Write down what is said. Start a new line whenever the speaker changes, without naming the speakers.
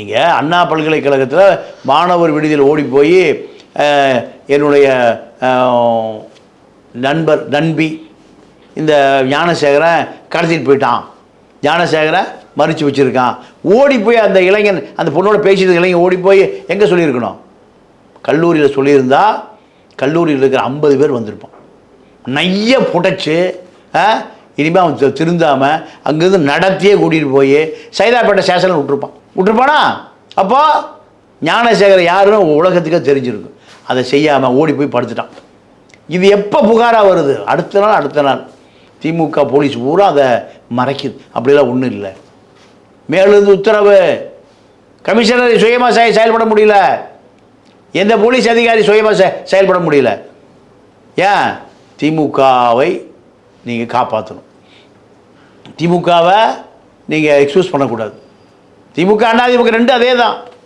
நீங்கள் அண்ணா பல்கலைக்கழகத்தில் மாணவர் விடுதியில் ஓடி போய் என்னுடைய நண்பி இந்த ஞானசேகரன் கடத்திட்டு போயிட்டான், ஞானசேகரை மறித்து வச்சுருக்கான், ஓடி போய் அந்த இளைஞன் அந்த பொண்ணோட பேசிட்டு இளைஞன் ஓடி போய் எங்கே சொல்லியிருக்கணும்? கல்லூரியில் சொல்லியிருந்தா கல்லூரியில் இருக்கிற 50 பேர் வந்திருப்பான். நைய புடைச்சி இனிமேல் அவன் திருந்தாமல் அங்கேருந்து நடத்தியே கூட்டிகிட்டு போய் சைதாப்பேட்டை ஸ்டேஷனில் விட்டுருப்பானா? அப்போ ஞானசேகர் யாருன்னு உலகத்துக்கே தெரிஞ்சிருக்கும். அதை செய்யாமல் ஓடி போய் படுத்துட்டான். இது எப்போ புகாராக வருது? அடுத்த நாள் திமுக போலீஸ் பூரா அதை மறைக்குது. அப்படிலாம் ஒன்றும் இல்லை. மேலிருந்து உத்தரவு, கமிஷனர் சுயமாக செயல்பட முடியல, எந்த போலீஸ் அதிகாரி சுயமாக செயல்பட முடியல. ஏன்? திமுகவை நீங்கள் காப்பாற்றணும், திமுகவை நீங்கள் எக்ஸ்கியூஸ் பண்ணக்கூடாது. திமுக அண்ணா திமுக ரெண்டு அதே தான்.